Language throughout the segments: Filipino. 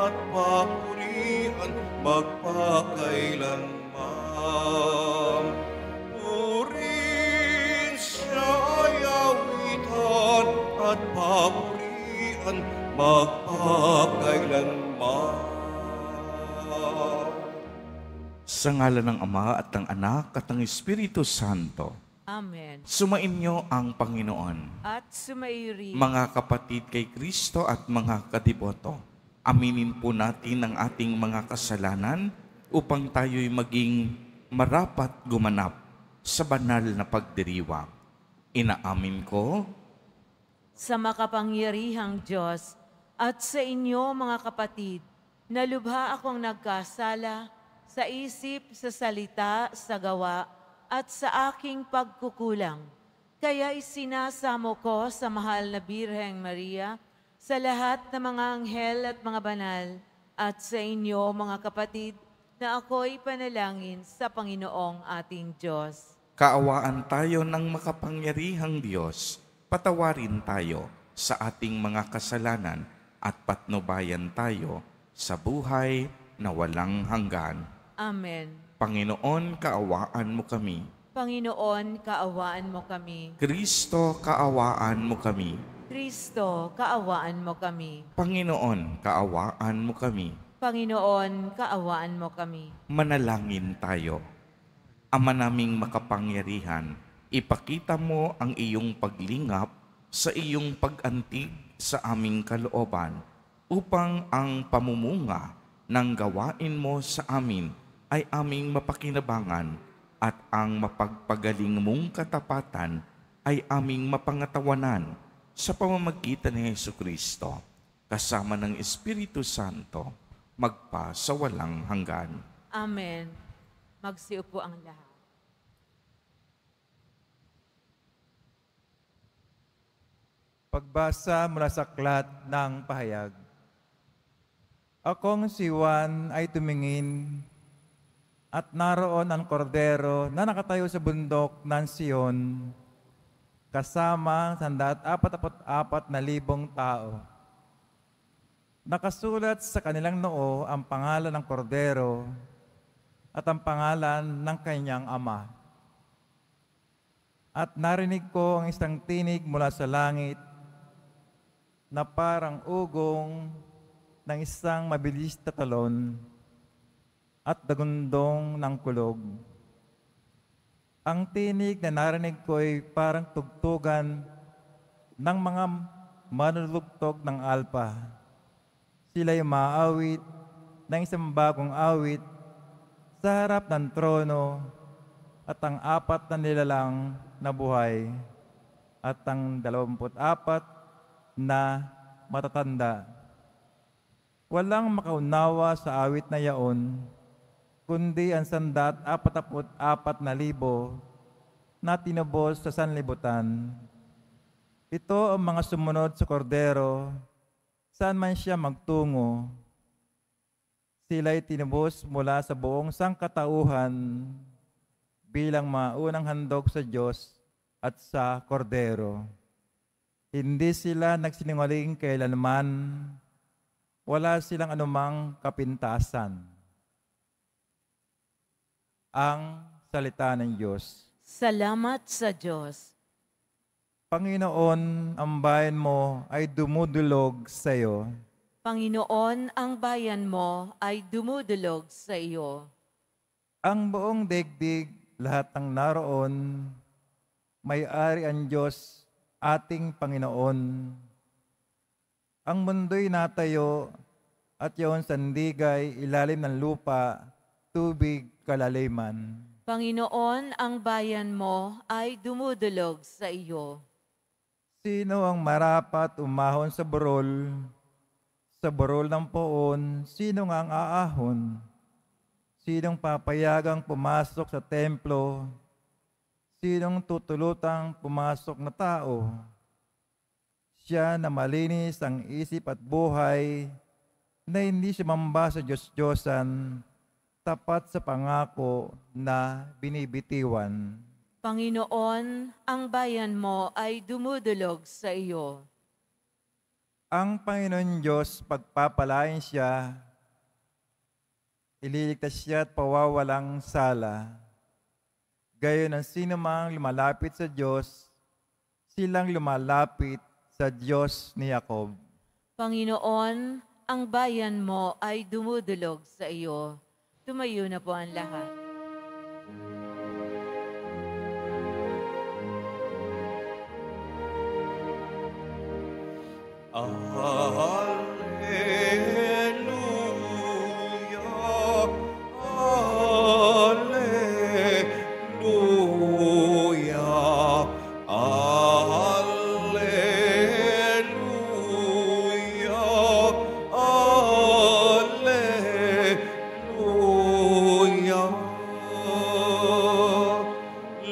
at papurian magpakailanman. Purihin siya ay awitan at papurian magpakailanman. Sa ngalan ng Ama at ng Anak at ng Espiritu Santo. Amen. Sumainyo ang Panginoon. At sumairi. Mga kapatid kay Kristo at mga kadiboto, aminin po natin ang ating mga kasalanan upang tayo'y maging marapat gumanap sa banal na pagdiriwang. Inaamin ko Sa makapangyarihang Diyos at sa inyo mga kapatid, na lubha akong nagkasala sa isip, sa salita, sa gawa, at sa aking pagkukulang. Kaya isinasamo ko sa mahal na Birheng Maria, sa lahat ng mga anghel at mga banal, at sa inyo mga kapatid, na ako'y panalangin sa Panginoong ating Diyos. kaawaan tayo ng makapangyarihang Diyos, patawarin tayo sa ating mga kasalanan at patnubayan tayo sa buhay na walang hanggan. Amen. Panginoon, kaawaan mo kami. Panginoon, kaawaan mo kami. Kristo, kaawaan mo kami. Kristo, kaawaan mo kami. Panginoon, kaawaan mo kami. Panginoon, kaawaan mo kami. Manalangin tayo. Ama naming makapangyarihan, ipakita mo ang iyong paglingap sa iyong pag-antig sa aming kalooban upang ang pamumunga ng gawain mo sa amin ay aming mapakinabangan at ang mapagpagaling mong katapatan ay aming mapangatawanan sa pamamagitan ni Jesucristo, kasama ng Espiritu Santo, magpa sa walang hanggan. Amen. Magsiupo ang lahat. Pagbasa mula sa aklat ng pahayag. Akong si Juan ay tumingin at naroon ang kordero na nakatayo sa bundok ng Sion kasama 144,000 tao. Nakasulat sa kanilang noo ang pangalan ng kordero at ang pangalan ng kanyang ama. At narinig ko ang isang tinig mula sa langit na parang ugong ng isang mabilis na talon at dagundong ng kulog. Ang tinig na narinig ko ay parang tugtugan ng mga manulugtog ng alpa. Sila'y maawit ng isang bagong awit sa harap ng trono at ang 4 na nilalang na buhay at ang 24 na matatanda. Walang makaunawa sa awit na yaon, kundi ang 144,000 na tinubos sa sanlibutan. Ito ang mga sumunod sa kordero, saan man siya magtungo. Sila'y tinubos mula sa buong sangkatauhan bilang maunang handog sa Diyos at sa kordero. Hindi sila nagsinungaling kailanman, wala silang anumang kapintasan. Ang salita ng Diyos. Salamat sa Diyos. Panginoon, ang bayan mo ay dumudulog sa iyo. Panginoon, ang bayan mo ay dumudulog sa iyo. Ang buong daigdig, lahat ng naroon, may-ari ang Diyos, ating Panginoon. Ang mundo'y natayo at yaon sandigay, ilalim ng lupa, tubig, kalaliman. Panginoon, ang bayan mo ay dumudulog sa iyo. Sino ang marapat umahon sa burol ng poon, sino nga ang aahon? Sinong papayagang pumasok sa templo? Sinong tutulutang pumasok na tao? Siya na malinis ang isip at buhay, na hindi sumamba sa Diyos-Diyosan, tapat sa pangako na binibitiwan. Panginoon, ang bayan mo ay dumudulog sa iyo. Ang Panginoon Diyos, pagpapalain siya, ililigtas siya at pawawalang sala. Gayon ang sino mang lumalapit sa Diyos, silang lumalapit sa Diyos ni Jacob. Panginoon, ang bayan mo ay dumudulog sa iyo. Tumayo na po ang lahat. Alleluia, Alleluia, Alleluia, Alleluia.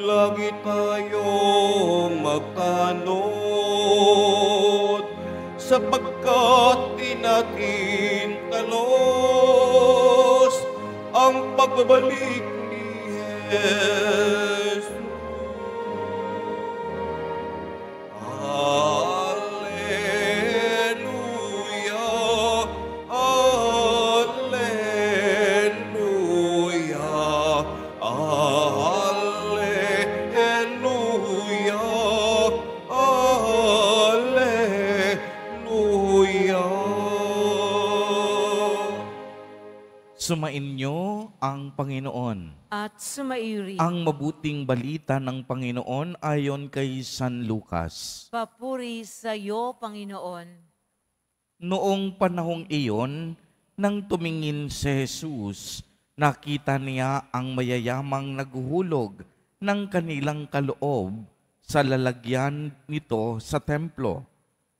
Lagi tayong magtanod sapagkat di natin talos ang pagbabalik ni Jesus. Alleluia, Alleluia, Alleluia, Alleluia. Sumainyo ang Panginoon. At sumairi. Ang mabuting balita ng Panginoon ayon kay San Lucas. Papuri sa iyo, Panginoon. Noong panahong iyon, nang tumingin si Jesus, nakita niya ang mayayamang naghuhulog ng kanilang kaloob sa lalagyan nito sa templo.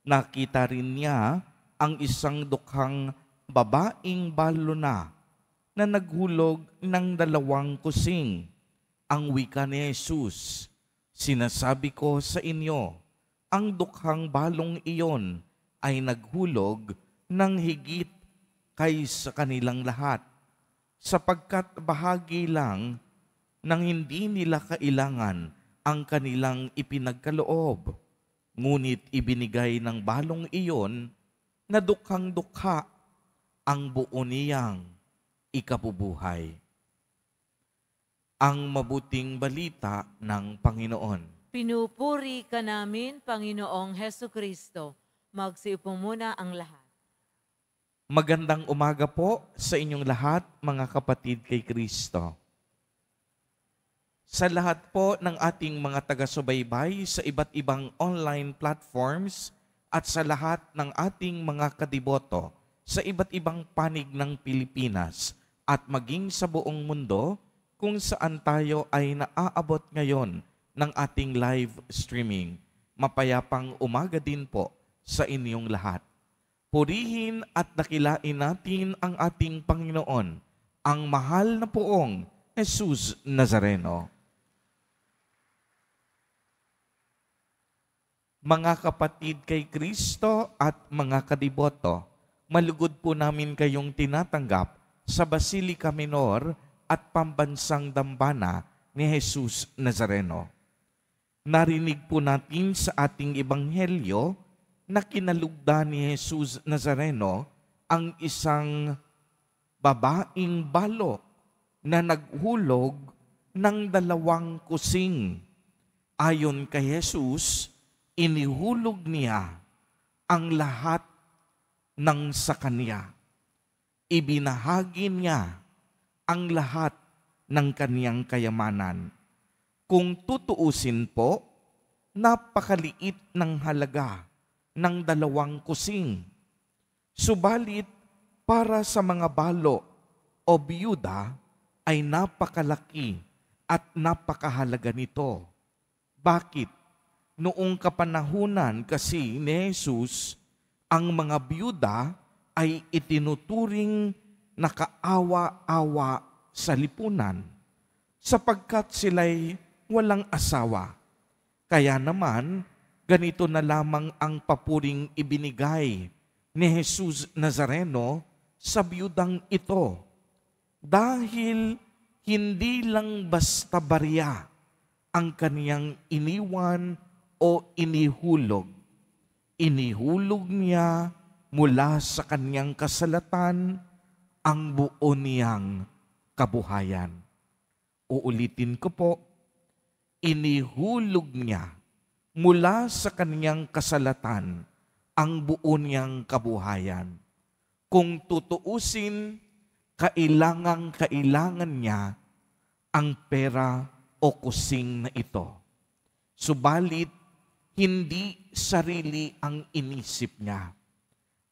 Nakita rin niya ang isang dukhang babaeng balo na naghulog ng 2 kusing. Ang wika ni Jesus, "Sinasabi ko sa inyo, ang dukhang balong iyon ay naghulog ng higit kaysa kanilang lahat, sapagkat bahagi lang ng hindi nila kailangan ang kanilang ipinagkaloob. Ngunit ibinigay ng balong iyon na dukhang-dukha ang buo niyang ikabubuhay." Ang mabuting balita ng Panginoon. Pinupuri ka namin, Panginoong Heso Kristo. Magsiupo muna ang lahat. Magandang umaga po sa inyong lahat, mga kapatid kay Kristo. Sa lahat po ng ating mga taga-subaybay sa iba't ibang online platforms at sa lahat ng ating mga kadiboto sa iba't ibang panig ng Pilipinas at maging sa buong mundo kung saan tayo ay naaabot ngayon ng ating live streaming. Mapayapang umaga din po sa inyong lahat. Purihin at dakilain natin ang ating Panginoon, ang mahal na poong Jesus Nazareno. Mga kapatid kay Kristo at mga kadiboto, malugod po namin kayong tinatanggap sa Basilica Minor at Pambansang Dambana ni Jesus Nazareno. Narinig po natin sa ating ebanghelyo na kinalugdan ni Jesus Nazareno ang isang babaeng balo na naghulog ng 2 kusing. Ayon kay Jesus, inihulog niya ang lahat ng sa kanya. Ibinahagi niya ang lahat ng kaniyang kayamanan. Kung tutuusin po, napakaliit ng halaga ng 2 kusing. Subalit, para sa mga balo o biyuda, ay napakalaki at napakahalaga nito. Bakit? Noong kapanahunan kasi ni Jesus, ang mga biyuda ay itinuturing na kaawa-awa sa lipunan sapagkat sila'y walang asawa. Kaya naman, ganito na lamang ang papuring ibinigay ni Jesus Nazareno sa biyudang ito. Dahil hindi lang basta barya ang kaniyang iniwan o inihulog. Inihulog niya mula sa kanyang kasalatan ang buo niyang kabuhayan. Uulitin ko po, inihulog niya mula sa kanyang kasalatan ang buo niyang kabuhayan. Kung tutuusin, kailangan niya ang pera o kusing na ito. Subalit, hindi sarili ang inisip niya.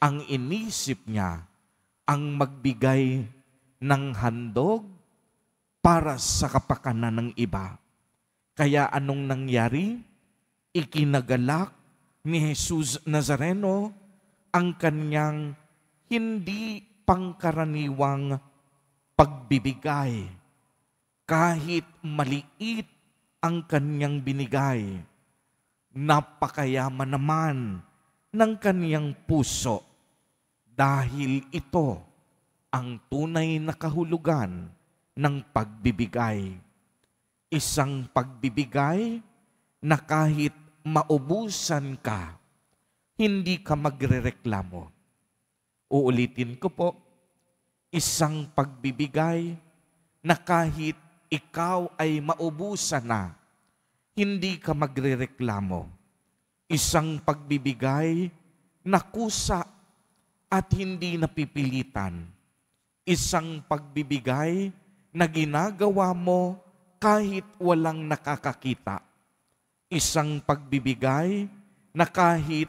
Ang inisip niya ang magbigay ng handog para sa kapakanan ng iba. Kaya anong nangyari? Ikinagalak ni Jesus Nazareno ang kanyang hindi pangkaraniwang pagbibigay. Kahit maliit ang kanyang binigay, napakayaman naman ng kanyang puso dahil ito ang tunay na kahulugan ng pagbibigay. Isang pagbibigay na kahit maubusan ka, hindi ka magrereklamo. Uulitin ko po, isang pagbibigay na kahit ikaw ay maubusan na, hindi ka magrereklamo. Isang pagbibigay na kusa at hindi napipilitan. Isang pagbibigay na ginagawa mo kahit walang nakakakita. Isang pagbibigay na kahit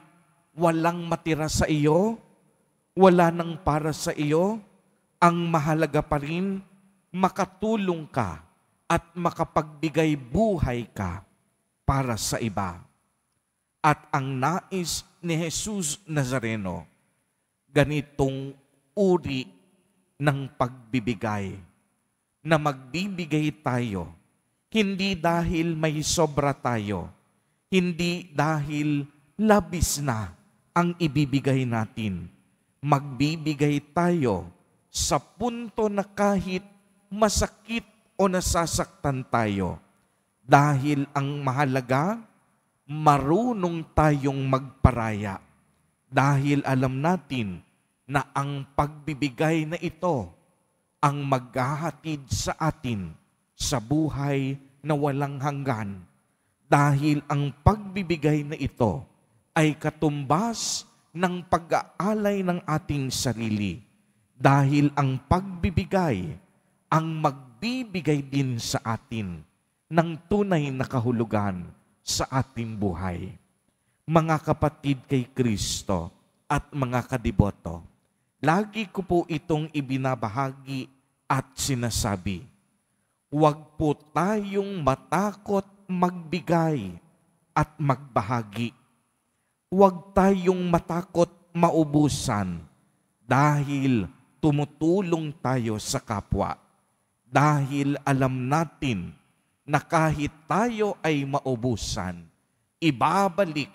walang matira sa iyo, wala nang para sa iyo, ang mahalaga pa rin, makatulong ka at makapagbigay buhay ka para sa iba. At ang nais ni Jesus Nazareno, ganitong uri ng pagbibigay, na magbibigay tayo, hindi dahil may sobra tayo, hindi dahil labis na ang ibibigay natin. Magbibigay tayo sa punto na kahit masakit o nasasaktan tayo. Dahil ang mahalaga, marunong tayong magparaya. Dahil alam natin na ang pagbibigay na ito ang maghahatid sa atin sa buhay na walang hanggan. Dahil ang pagbibigay na ito ay katumbas ng pag-aalay ng ating sarili. Dahil ang pagbibigay ang magbibigay din sa atin ng tunay na kahulugan sa ating buhay. Mga kapatid kay Kristo at mga kadiboto, lagi ko po itong ibinabahagi at sinasabi, huwag po tayong matakot magbigay at magbahagi. Huwag tayong matakot maubusan dahil tumutulong tayo sa kapwa. Dahil alam natin na kahit tayo ay maubusan, ibabalik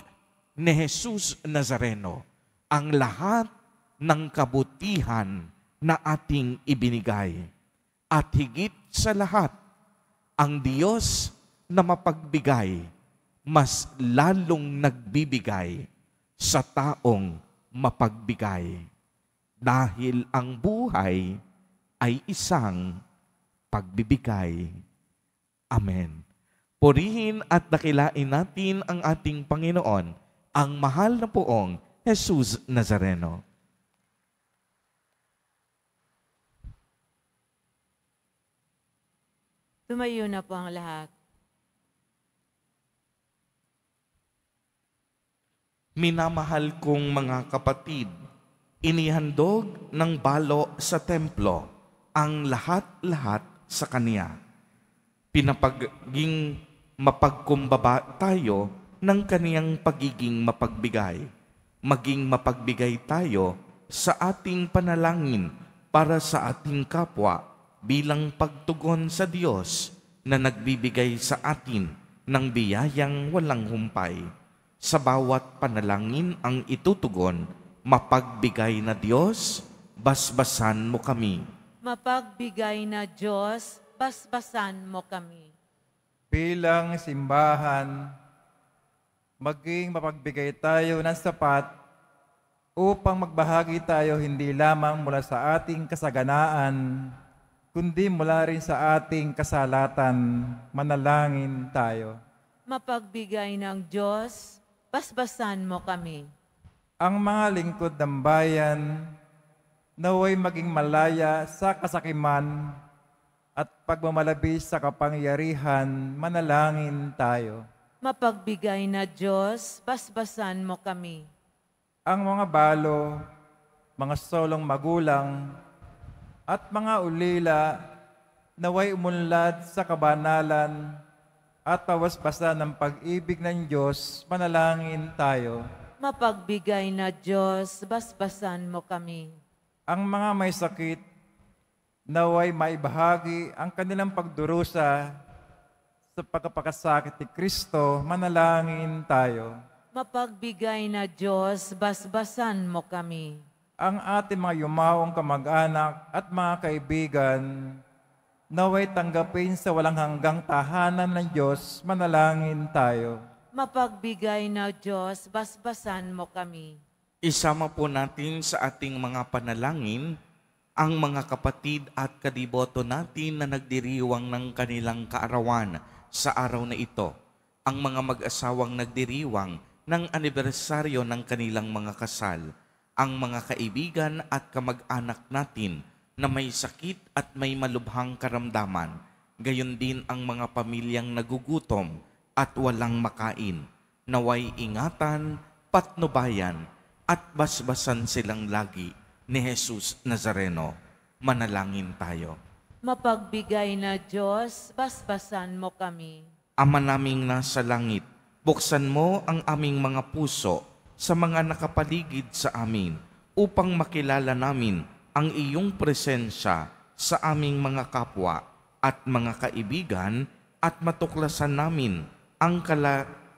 ni Jesus Nazareno ang lahat ng kabutihan na ating ibinigay. At higit sa lahat, ang Diyos na mapagbigay, mas lalong nagbibigay sa taong mapagbigay. Dahil ang buhay ay isang pagbibigay. Amen. Purihin at dakilain natin ang ating Panginoon, ang mahal na poong Jesus Nazareno. Tumayo na po ang lahat. Minamahal kong mga kapatid, inihandog ng balo sa templo ang lahat-lahat sa Kanya. Pinapaging mapagkumbaba tayo ng Kaniyang pagiging mapagbigay. Maging mapagbigay tayo sa ating panalangin para sa ating kapwa bilang pagtugon sa Diyos na nagbibigay sa atin ng biyayang walang humpay. Sa bawat panalangin ang itutugon, mapagbigay na Diyos, basbasan mo kami. Mapagbigay na Diyos, basbasan mo kami. Bilang simbahan, maging mapagbigay tayo ng sapat upang magbahagi tayo hindi lamang mula sa ating kasaganaan, kundi mula rin sa ating kasalatan. Manalangin tayo. Mapagbigay ng Diyos, basbasan mo kami. Ang mga lingkod ng bayan naway maging malaya sa kasakiman at pagmamalabis sa kapangyarihan. Manalangin tayo. Mapagbigay na Diyos, basbasan mo kami. Ang mga balo, mga solong magulang, at mga ulila naway umunlad sa kabanalan at pawaspasan ng pag-ibig ng Diyos. Manalangin tayo. Mapagbigay na Diyos, basbasan mo kami. Ang mga may sakit naway maibahagi ang kanilang pagdurusa sa pagkapakasakit ni Kristo. Manalangin tayo. Mapagbigay na Diyos, basbasan mo kami. Ang ating mga yumaong kamag-anak at mga kaibigan naway tanggapin sa walang hanggang tahanan ng Diyos. Manalangin tayo. Mapagbigay na Diyos, basbasan mo kami. Isama po natin sa ating mga panalangin ang mga kapatid at kadiboto natin na nagdiriwang ng kanilang kaarawan sa araw na ito. Ang mga mag-asawang nagdiriwang ng anibersaryo ng kanilang mga kasal. Ang mga kaibigan at kamag-anak natin na may sakit at may malubhang karamdaman. Gayon din ang mga pamilyang nagugutom at walang makain. Naway ingatan, patnubayan, at basbasan silang lagi ni Jesus Nazareno. Manalangin tayo. Mapagbigay na Diyos, basbasan mo kami. Ama naming nasa langit, buksan mo ang aming mga puso sa mga nakapaligid sa amin upang makilala namin ang iyong presensya sa aming mga kapwa at mga kaibigan at matuklasan namin ang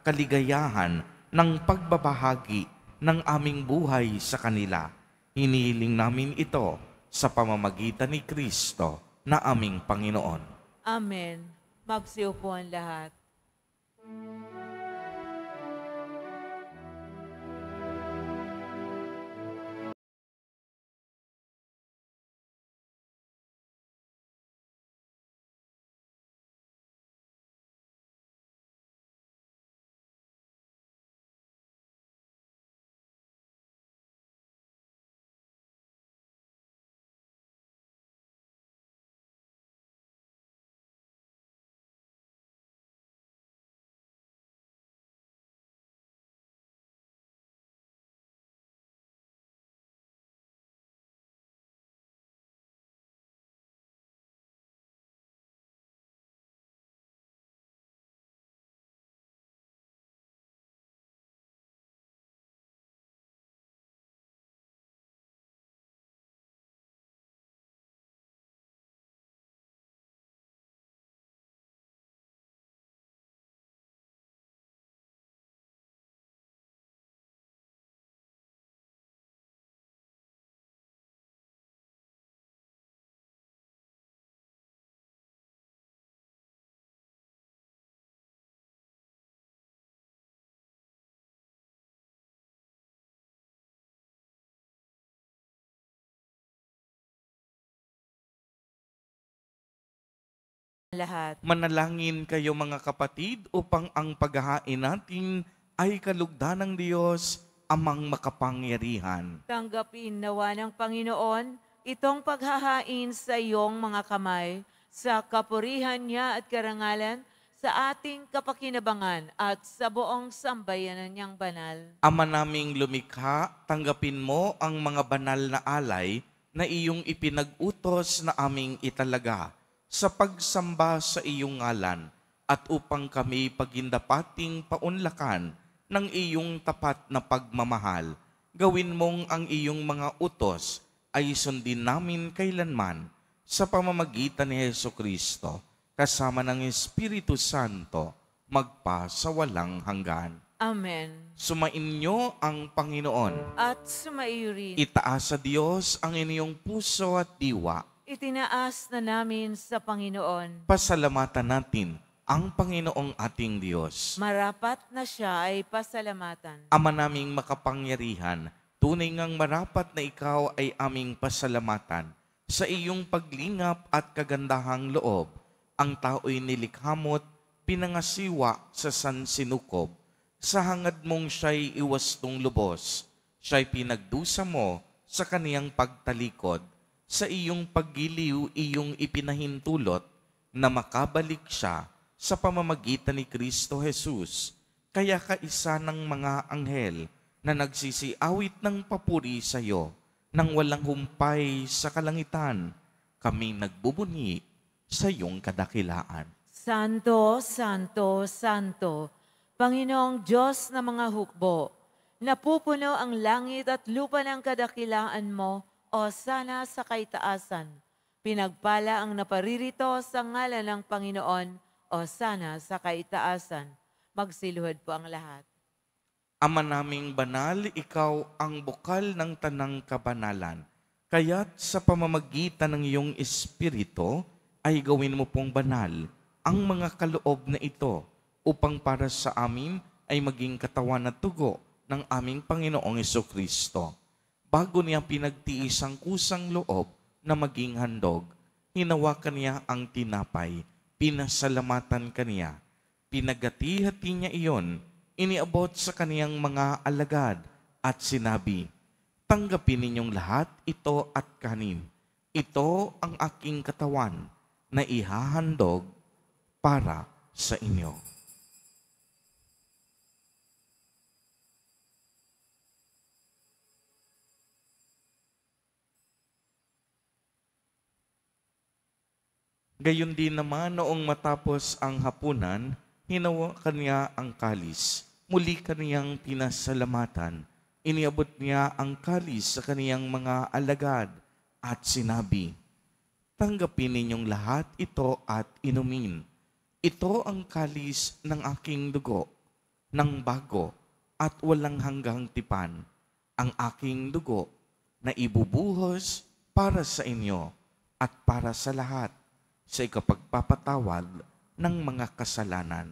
kaligayahan ng pagbabahagi ng aming buhay sa kanila. Hinihiling namin ito sa pamamagitan ni Kristo na aming Panginoon. Amen. Magsiupo ang lahat. Lahat. Manalangin kayo mga kapatid upang ang paghahain natin ay kalugdan ng Diyos, amang makapangyarihan. Tanggapin nawa ng Panginoon itong paghahain sa iyong mga kamay, sa kapurihan niya at karangalan, sa ating kapakinabangan at sa buong sambayanan niyang banal. Ama naming lumikha, tanggapin mo ang mga banal na alay na iyong ipinag-utos na aming italaga sa pagsamba sa iyong ngalan at upang kami pagindapating paunlakan ng iyong tapat na pagmamahal. Gawin mong ang iyong mga utos ay sundin namin kailanman sa pamamagitan ni Jesucristo kasama ng Espiritu Santo magpa sa walang hanggan. Amen. Sumainyo ang Panginoon. At sumaiyo rin. Itaas sa Diyos ang inyong puso at diwa. Itinaas na namin sa Panginoon Pasalamatan natin ang Panginoong ating Diyos. Marapat na siya ay pasalamatan. Ama naming makapangyarihan, tunay ngang marapat na ikaw ay aming pasalamatan. Sa iyong paglingap at kagandahang loob, ang tao'y nilikhamot, pinangasiwa sa sansinukob. Sa hangad mong siya'y iwastong lubos, siya'y pinagdusa mo sa kaniyang pagtalikod. Sa iyong paggiliw, iyong ipinahintulot na makabalik siya sa pamamagitan ni Kristo Jesus. Kaya kaisa ng mga anghel na nagsisiawit ng papuri sa iyo, nang walang humpay sa kalangitan, kami nagbubunyi sa iyong kadakilaan. Santo, Santo, Santo, Panginoong Diyos na mga hukbo, napupuno ang langit at lupa ng kadakilaan mo, o sana sa kaitaasan. Pinagpala ang naparirito sa ngalan ng Panginoon, o sana sa kaitaasan. Magsiluhod po ang lahat. Ama naming banal, ikaw ang bukal ng tanang kabanalan. Kaya't sa pamamagitan ng iyong espiritu, ay gawin mo pong banal ang mga kaloob na ito upang para sa amin ay maging katawan at tugo ng aming Panginoong Jesucristo. Bago niya pinagtiis ang kusang loob na maging handog, hinawakan niya ang tinapay, pinasalamatan kaniya, pinagati-hati niya iyon, iniabot sa kaniyang mga alagad at sinabi, tanggapin ninyong lahat ito at kanin. Ito ang aking katawan na ihahandog para sa inyo. Gayon din naman noong matapos ang hapunan, hinawakan niya ang kalis. Muli kaniyang pinasalamatan. Iniabot niya ang kalis sa kaniyang mga alagad at sinabi, tanggapin ninyong lahat ito at inumin. Ito ang kalis ng aking dugo, ng bago at walang hanggang tipan. Ang aking dugo na ibubuhos para sa inyo at para sa lahat sa ikapagpapatawad ng mga kasalanan.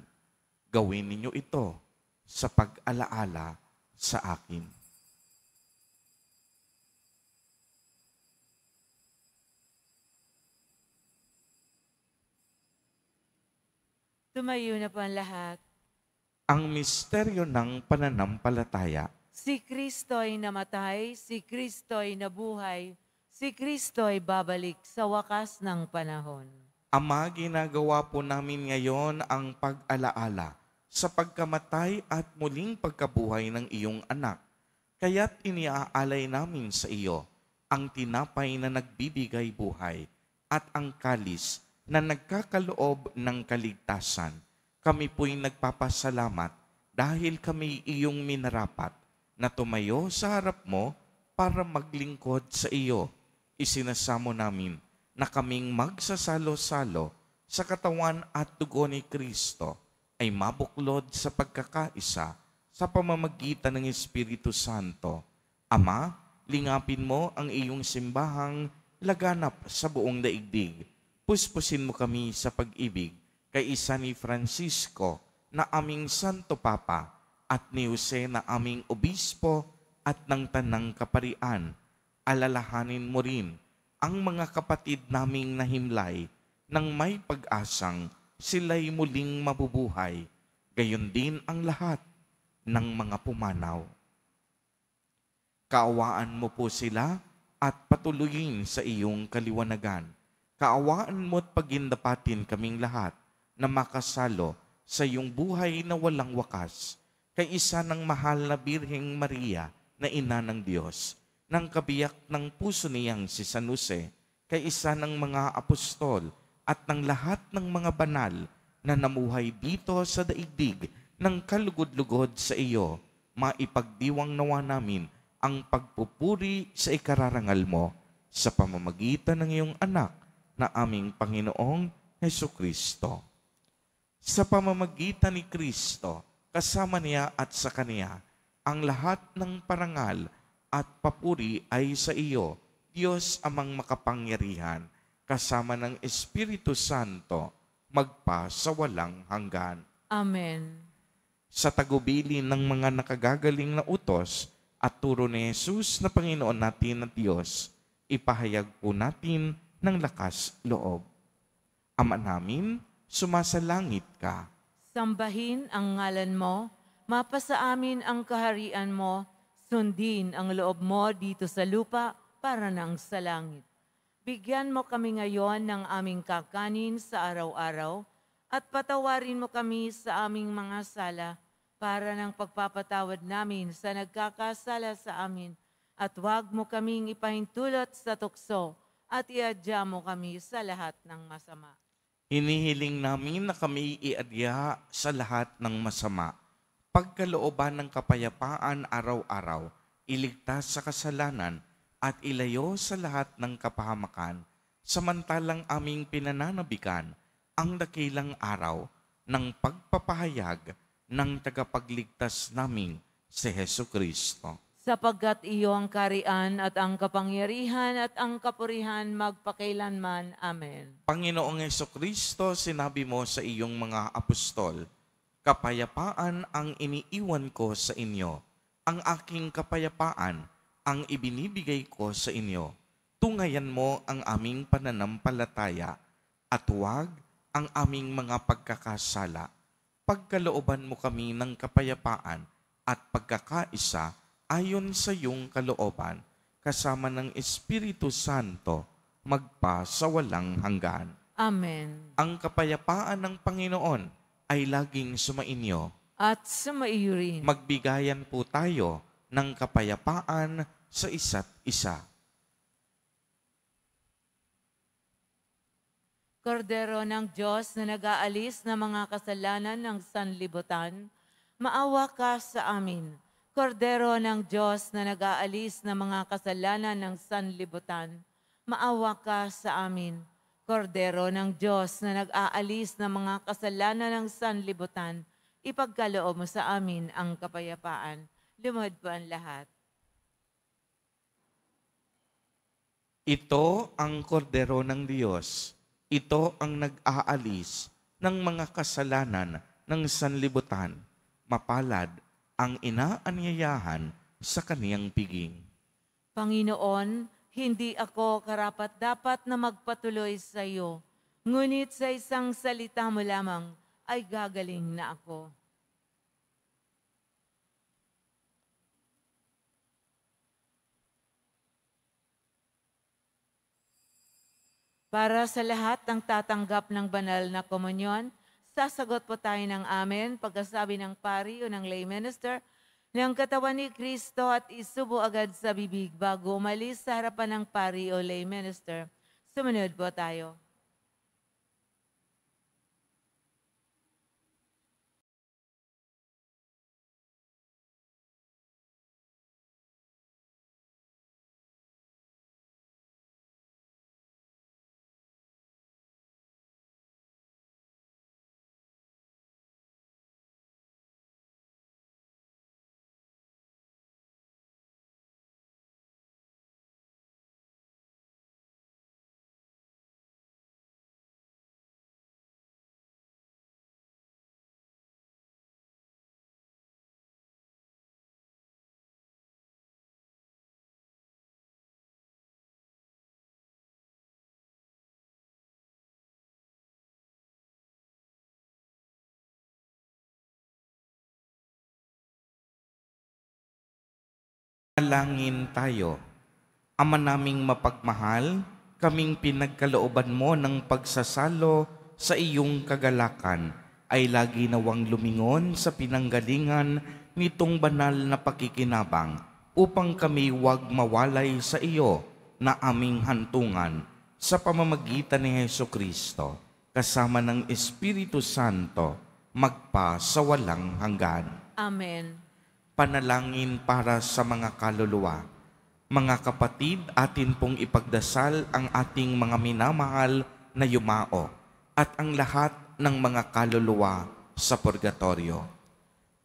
Gawin ninyo ito sa pag-alaala sa akin. Tumayo na po ang lahat. Ang misteryo ng pananampalataya. Si Kristo'y namatay, si Kristo'y nabuhay, si Kristo'y babalik sa wakas ng panahon. Ama, ginagawa po namin ngayon ang pag-alaala sa pagkamatay at muling pagkabuhay ng iyong anak. Kaya't iniaalay namin sa iyo ang tinapay na nagbibigay buhay at ang kalis na nagkakaloob ng kaligtasan. Kami po'y nagpapasalamat dahil kami iyong minarapat na tumayo sa harap mo para maglingkod sa iyo. Isinasamo namin na kaming magsasalo-salo sa katawan at dugo ni Kristo ay mabuklod sa pagkakaisa sa pamamagitan ng Espiritu Santo. Ama, lingapin mo ang iyong simbahang laganap sa buong daigdig. Puspusin mo kami sa pag-ibig kay isa ni Francisco na aming Santo Papa at ni Jose na aming Obispo at ng Tanang Kaparian. Alalahanin mo rin ang mga kapatid naming nahimlay nang may pag-asang sila'y muling mabubuhay. Gayon din ang lahat ng mga pumanaw. Kaawaan mo po sila at patuloyin sa iyong kaliwanagan. Kaawaan mo at pagindapatin kaming lahat na makasalo sa iyong buhay na walang wakas. Kay isa ng mahal na Birheng Maria na ina ng Diyos, ng kabiyak ng puso niyang si San Jose, kay isa ng mga apostol at ng lahat ng mga banal na namuhay dito sa daigdig ng kalugod-lugod sa iyo, maipagdiwang nawa namin ang pagpupuri sa ikararangal mo sa pamamagitan ng iyong anak na aming Panginoong Hesukristo. Sa pamamagitan ni Kristo, kasama niya at sa Kaniya, ang lahat ng parangal at papuri ay sa iyo, Diyos amang makapangyarihan, kasama ng Espiritu Santo, magpa sa walang hanggan. Amen. Sa tagubilin ng mga nakagagaling na utos at turo ni Jesus na Panginoon natin at Diyos, ipahayag po natin ng lakas loob. Ama namin, sumasalangit ka. Sambahin ang ngalan mo, mapasa amin ang kaharian mo, sundin ang loob mo dito sa lupa para nang sa langit. Bigyan mo kami ngayon ng aming kakanin sa araw-araw at patawarin mo kami sa aming mga sala para ng pagpapatawad namin sa nagkakasala sa amin at huwag mo kaming ipahintulot sa tukso at iadya mo kami sa lahat ng masama. Hinihiling namin na kami iadya sa lahat ng masama. Pagkalooban ng kapayapaan araw-araw, iligtas sa kasalanan at ilayo sa lahat ng kapahamakan, samantalang aming pinananabikan ang dakilang araw ng pagpapahayag ng tagapagligtas naming si Jesucristo. Sapagkat iyo ang karian at ang kapangyarihan at ang kapurihan magpakailanman. Amen. Panginoong Jesucristo, sinabi mo sa iyong mga apostol, kapayapaan ang iniiwan ko sa inyo, ang aking kapayapaan ang ibinibigay ko sa inyo. Tungayan mo ang aming pananampalataya at huwag ang aming mga pagkakasala. Pagkalooban mo kami ng kapayapaan at pagkakaisa ayon sa iyong kalooban, kasama ng Espiritu Santo, magpa sa walang hanggan. Amen. Ang kapayapaan ng Panginoon ay laging sumainyo. At sumaiyo rin. Magbigayan po tayo ng kapayapaan sa isa't isa. Kordero ng Diyos na nag-aalis ng mga kasalanan ng sanlibutan, maawa ka sa amin. Kordero ng Diyos na nag-aalis ng mga kasalanan ng sanlibutan, maawa ka sa amin. Kordero ng Diyos na nag-aalis ng mga kasalanan ng sanlibutan, ipagkaloob mo sa amin ang kapayapaan. Lumuhod po ang lahat. Ito ang kordero ng Diyos. Ito ang nag-aalis ng mga kasalanan ng sanlibutan. Mapalad ang inaanyayahan sa kaniyang piging. Panginoon, hindi ako karapat-dapat na magpatuloy sa iyo, ngunit sa isang salita mo lamang ay gagaling na ako. Para sa lahat ng tatanggap ng banal na komunyon, sasagot po tayo ng amen pagkasabi ng pari o ng lay minister ng katawan ni Kristo at isubo agad sa bibig bago umalis sa harapan ng pari o lay minister. Sumunod po tayo. Manalangin tayo. Ama naming mapagmahal, kaming pinagkalooban mo ng pagsasalo sa iyong kagalakan ay lagi nawang lumingon sa pinanggalingan nitong banal na pakikinabang upang kami huwag mawalay sa iyo na aming hantungan sa pamamagitan ni Jesucristo kasama ng Espiritu Santo magpa sa walang hanggan. Amen. Panalangin para sa mga kaluluwa. Mga kapatid, atin pong ipagdasal ang ating mga minamahal na yumao at ang lahat ng mga kaluluwa sa purgatorio.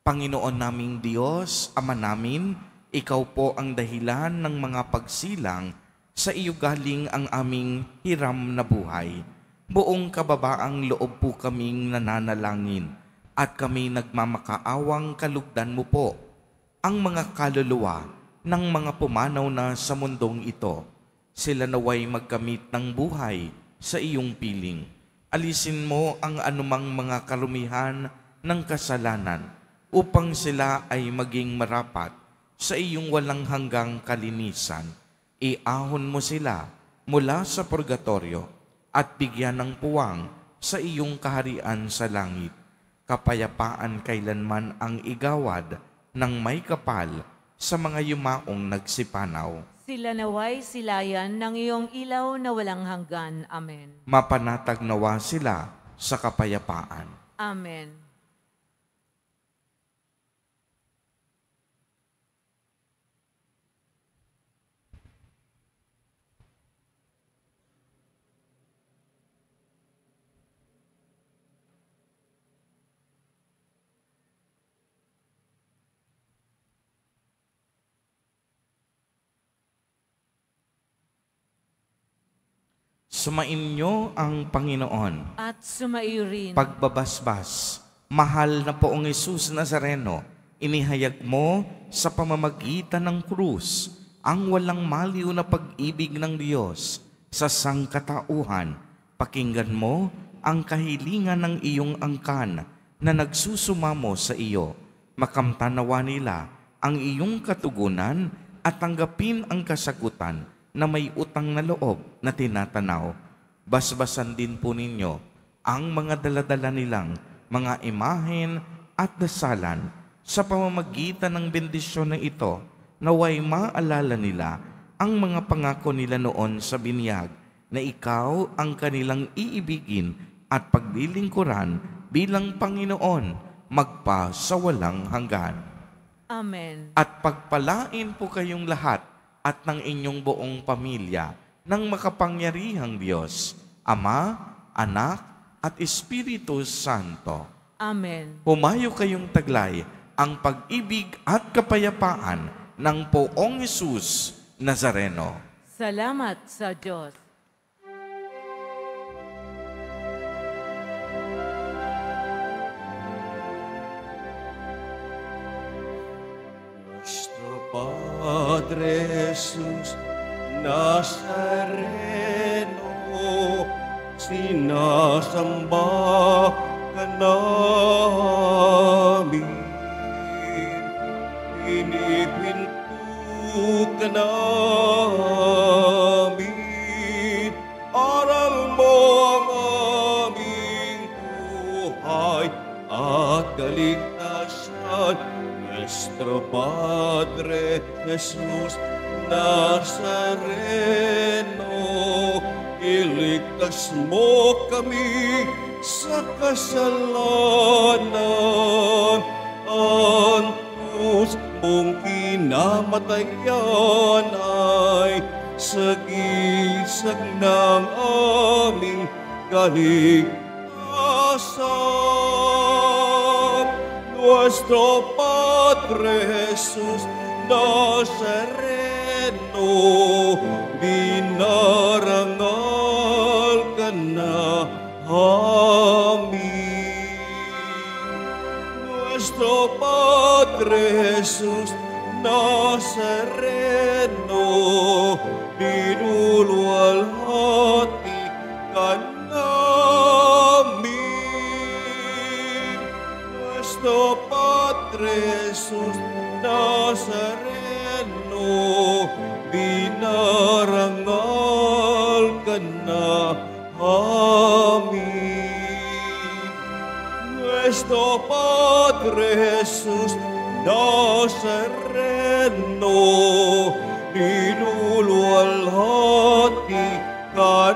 Panginoon naming Diyos, Ama namin, Ikaw po ang dahilan ng mga pagsilang sa iyo galing ang aming hiram na buhay. buong kababaang loob po kaming nananalangin at kami nagmamakaawang kalugdan mo po ang mga kaluluwa ng mga pumanaw na sa mundong ito. Sila naway magkamit ng buhay sa iyong piling. Alisin mo ang anumang mga karumihan ng kasalanan upang sila ay maging marapat sa iyong walang hanggang kalinisan. Iahon mo sila mula sa purgatorio at bigyan ng puwang sa iyong kaharian sa langit. Kapayapaan kailanman ang igawad ng may kapal sa mga yumaong nagsipanaw. Sila naway silayan ng iyong ilaw na walang hanggan. Amen. Mapanatag nawa sila sa kapayapaan. Amen. Sumainyo ang Panginoon. At sumaiyo rin. Pagbabasbas, mahal na Poong Jesus Nazareno, inihayag mo sa pamamagitan ng krus ang walang maliw na pag-ibig ng Diyos sa sangkatauhan. Pakinggan mo ang kahilingan ng iyong angkan na nagsusumamo sa iyo. Makamtanawa nila ang iyong katugunan at tanggapin ang kasagutan na may utang na loob na tinatanaw. Basbasan din po ninyo ang mga daladala nilang mga imahen at dasalan sa pamamagitan ng bendisyon na ito, naway maalala nila ang mga pangako nila noon sa binyag na ikaw ang kanilang iibigin at paglilingkuran bilang Panginoon magpa sa walang hanggan. Amen. At pagpalain po kayong lahat at ng inyong buong pamilya ng makapangyarihang Diyos, Ama, Anak, at Espiritu Santo. Amen. Humayo kayong taglay ang pag-ibig at kapayapaan ng Poong Jesus Nazareno. Salamat sa Diyos. Nuestro Padre Jesús Nazareno, sinasamba ka namin. Pinipinto ka namin. Aral mo ang aming buhay at kaligtasan. Nuestro Padre Jesús Nazareno, iligtas mo kami sa kasalanan. Ang krus mong kinamatayan ay sagisag ng aming kaligtasan. Nuestro Padre Jesús Nazareno, dinarangal ka na amin. Nuestro Padre Jesús Nazareno, dinulwalhati ka namin. Nuestro Padre Jesús Nazareno, dinarangal ka na amin. Nuestro Padre Jesús Nazareno, dinulwalhati ka